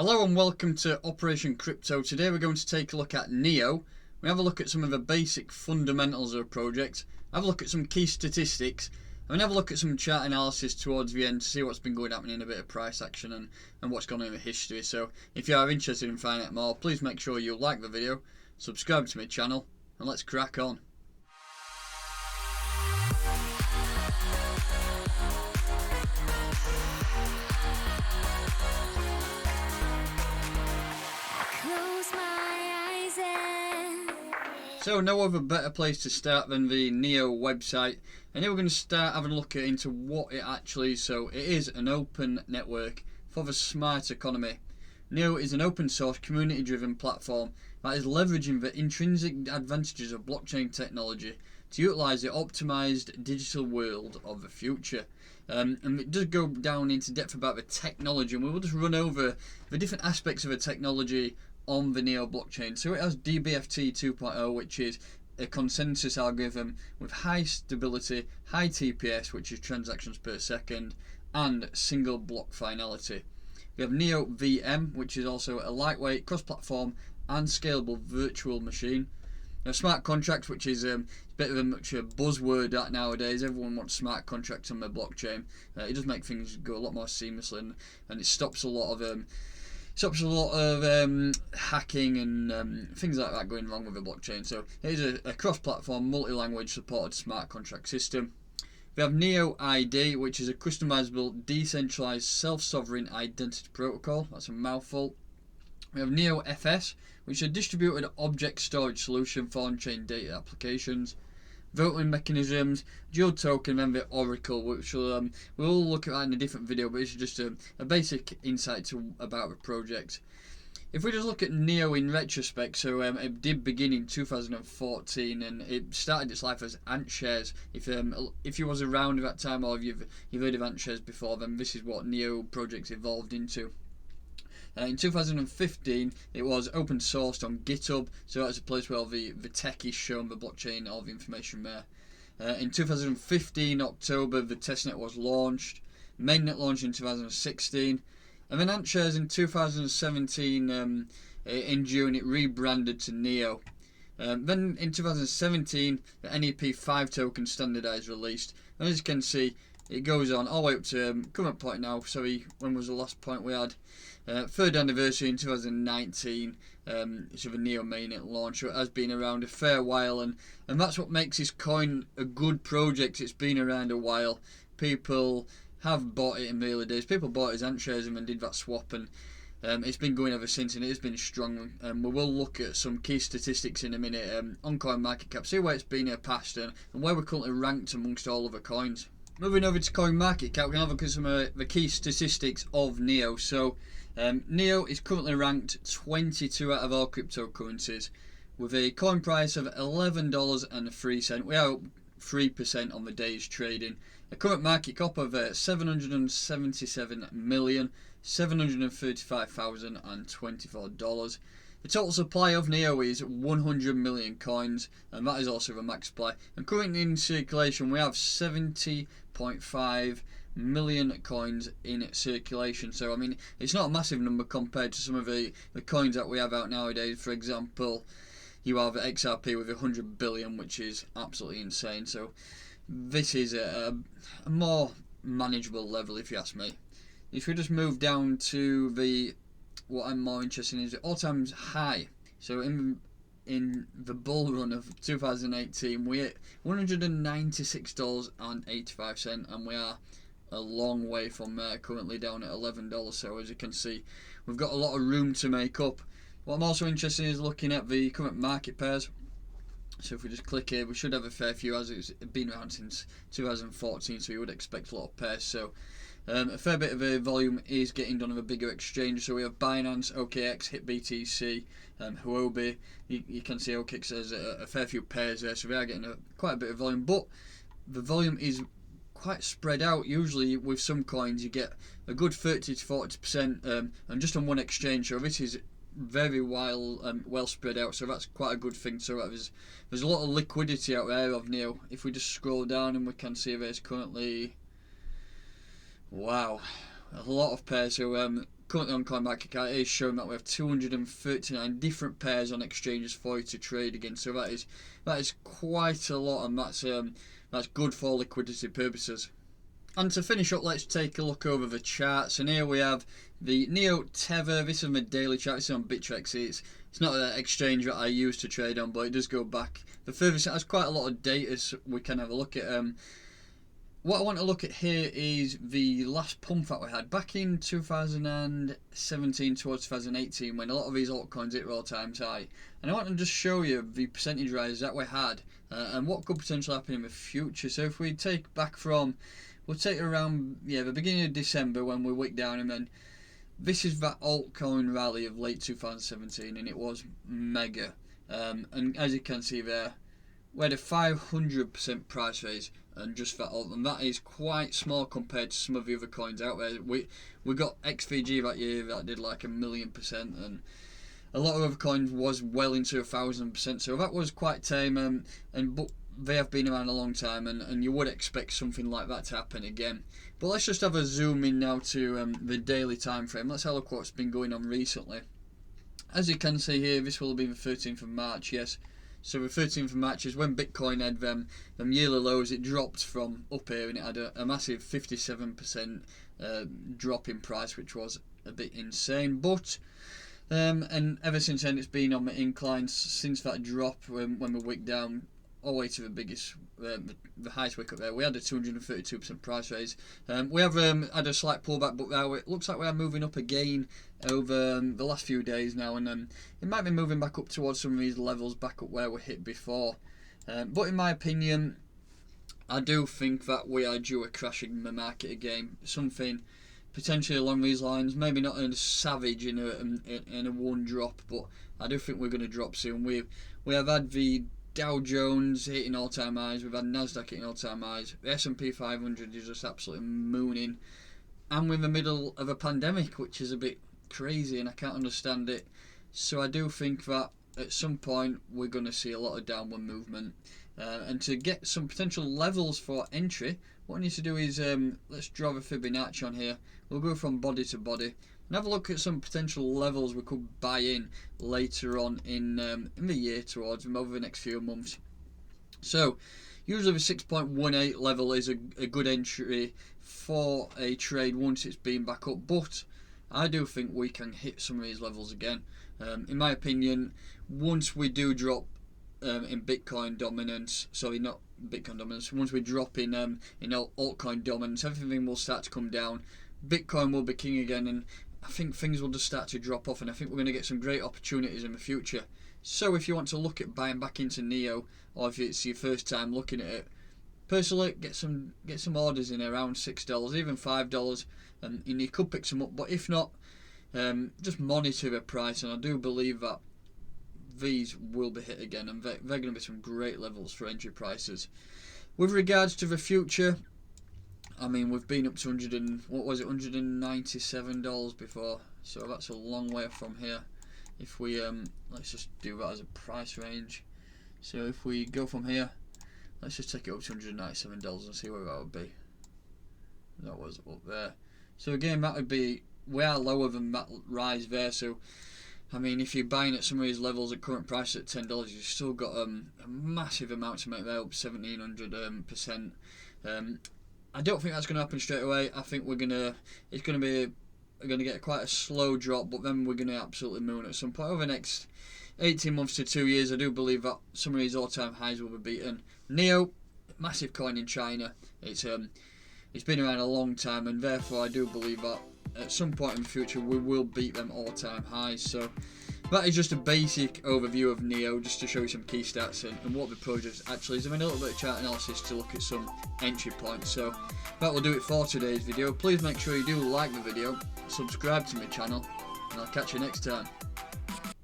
Hello and welcome to Operation Crypto. Today we're going to take a look at NEO. We have a look at some of the basic fundamentals of the project, have a look at some key statistics, and then have a look at some chart analysis towards the end to see what's been going happening, a bit of price action and what's gone on in the history. So if you are interested in finding out more, please make sure you like the video, subscribe to my channel, and let's crack on. So no other better place to start than the NEO website, and here we're going to start having a look into what it actually is. So it is an open network for the smart economy. NEO is an open source community driven platform that is leveraging the intrinsic advantages of blockchain technology to utilise the optimised digital world of the future. And it does go down into depth about the technology, and we will just run over the different aspects of the technology on the NEO blockchain. So it has DBFT 2.0, which is a consensus algorithm with high stability, high TPS, which is transactions per second, and single block finality. We have NEO VM, which is also a lightweight, cross-platform and scalable virtual machine. Now, smart contracts, which is a bit of a buzzword at nowadays. Everyone wants smart contracts on their blockchain. It does make things go a lot more seamlessly, and it stops a lot of hacking and things like that going wrong with the blockchain. So it is a cross-platform, multi-language supported smart contract system. We have NEO ID, which is a customizable, decentralized, self-sovereign identity protocol. That's a mouthful. We have NEO FS, which is a distributed object storage solution for on-chain data applications. Voting mechanisms, dual token, and the Oracle, which we'll look at that in a different video, but it's just a basic insight about the project. If we just look at NEO in retrospect, so it did begin in 2014, and it started its life as Ant Shares. If you was around at that time, or if you've heard of Ant Shares before, then this is what NEO projects evolved into. In 2015, it was open sourced on GitHub, so that's a place where all the tech is shown, the blockchain, all the information there. In 2015, October, the testnet was launched. Mainnet launched in 2016, and then AntShares in 2017, in June, it rebranded to NEO. Then in 2017, the NEP5 token standardized released, and as you can see, it goes on all the way up to current point now. Sorry, when was the last point we had? Third anniversary in 2019. So the NEO mainnet launch. So it has been around a fair while, and that's what makes this coin a good project. It's been around a while. People have bought it in the early days. People bought it as Ant Shares and then did that swap, and it's been going ever since, and it has been strong. We will look at some key statistics in a minute on CoinMarketCap, see where it's been in the past and where we're currently ranked amongst all other coins. Moving over to CoinMarketCap, we're going to have a look at some of the key statistics of NEO. So NEO is currently ranked 22 out of all cryptocurrencies with a coin price of $11.03. We are up 3% on the day's trading. A current market cap of $777,735,024. The total supply of NEO is 100 million coins, and that is also the max supply. And currently in circulation, we have 70.5 million coins in circulation. So I mean, it's not a massive number compared to some of the coins that we have out nowadays. For example, you have XRP with 100 billion, which is absolutely insane. So this is a more manageable level, if you ask me. If we just move down to what I'm more interested in is the all-time high. So in the bull run of 2018, we hit $196.85, and we are a long way from there, currently down at $11. So as you can see, we've got a lot of room to make up. What I'm also interested in is looking at the current market pairs. So if we just click here, we should have a fair few, as it's been around since 2014, so you would expect a lot of pairs. So a fair bit of volume is getting done of a bigger exchange. So we have Binance, OKX, HitBTC, Huobi. You can see OKX has a fair few pairs there, so we are getting quite a bit of volume, but the volume is quite spread out. Usually with some coins you get a good 30 to 40%, and just on one exchange. So this is very well spread out, so that's quite a good thing. So there's a lot of liquidity out there of NEO. If we just scroll down, and we can see there's currently, wow, a lot of pairs. So currently on CoinMarketCap, it is showing that we have 239 different pairs on exchanges for you to trade against. So that is quite a lot, and that's good for liquidity purposes. And to finish up, let's take a look over the charts. And here we have the NEO Tether. This is my daily chart. This is on Bittrex. It's not an exchange that I use to trade on, but it does go back the furthest. It has quite a lot of data, so we can have a look at. What I want to look at here is the last pump that we had back in 2017 towards 2018, when a lot of these altcoins hit all-time high. And I want to just show you the percentage rise that we had and what could potentially happen in the future. So if we take back from, we'll take around the beginning of December when we wicked down, and then this is that altcoin rally of late 2017, and it was mega. And as you can see there, we had a 500% price raise and just that alt, and that is quite small compared to some of the other coins out there. We got XVG that year that did like 1,000,000%, and a lot of other coins was well into 1,000%. So that was quite tame, but they have been around a long time, and you would expect something like that to happen again. But let's just have a zoom in now to the daily time frame. Let's have a look what's been going on recently. As you can see here, this will be the 13th of March, yes. So the 13th of March is when Bitcoin had them yearly lows. It dropped from up here, and it had a massive 57% drop in price, which was a bit insane. But and ever since then, it's been on the incline since that drop when we wicked down all the way to the biggest, the highest wick up there. We had a 232% price raise. We have had a slight pullback, but now it looks like we are moving up again over the last few days now, and it might be moving back up towards some of these levels back up where we hit before. But in my opinion, I do think that we are due a crash in the market again. Something potentially along these lines, maybe not as savage in a one drop, but I do think we're going to drop soon. We have had the Dow Jones hitting all-time highs, we've had Nasdaq hitting all-time highs, the S&P 500 is just absolutely mooning, and we're in the middle of a pandemic, which is a bit crazy and I can't understand it. So I do think that at some point we're going to see a lot of downward movement, and to get some potential levels for entry, what I need to do is let's draw the Fibonacci on here. We'll go from body to body and have a look at some potential levels we could buy in later on in the year, towards over the next few months. So usually the 6.18 level is a good entry for a trade once it's been back up, but I do think we can hit some of these levels again. In my opinion, once we do drop in Bitcoin dominance, sorry, not Bitcoin dominance, once we drop in altcoin dominance, everything will start to come down. Bitcoin will be king again, and I think things will just start to drop off, and I think we're going to get some great opportunities in the future. So if you want to look at buying back into NEO, or if it's your first time looking at it, personally, get some orders in around $6, even $5, and you could pick some up. But if not, just monitor the price, and I do believe that these will be hit again, and they're going to be some great levels for entry prices. With regards to the future, I mean, we've been up to $197 before, so that's a long way from here. If we let's just do that as a price range. So if we go from here, let's just take it up to $197 and see where that would be. That was up there. So again, that would be, we are lower than that rise there. So I mean, if you're buying at some of these levels at current price at $10, you've still got a massive amount to make there, up 1,700%. I don't think that's going to happen straight away. I think we're going to get quite a slow drop, but then we're going to absolutely moon at some point over the next 18 months to 2 years. I do believe that some of these all-time highs will be beaten. NEO, massive coin in China. It's been around a long time, and therefore I do believe that at some point in the future we will beat them all-time highs. So that is just a basic overview of NEO, just to show you some key stats and what the project actually is. I mean, a little bit of chart analysis to look at some entry points. So that will do it for today's video. Please make sure you do like the video, subscribe to my channel, and I'll catch you next time.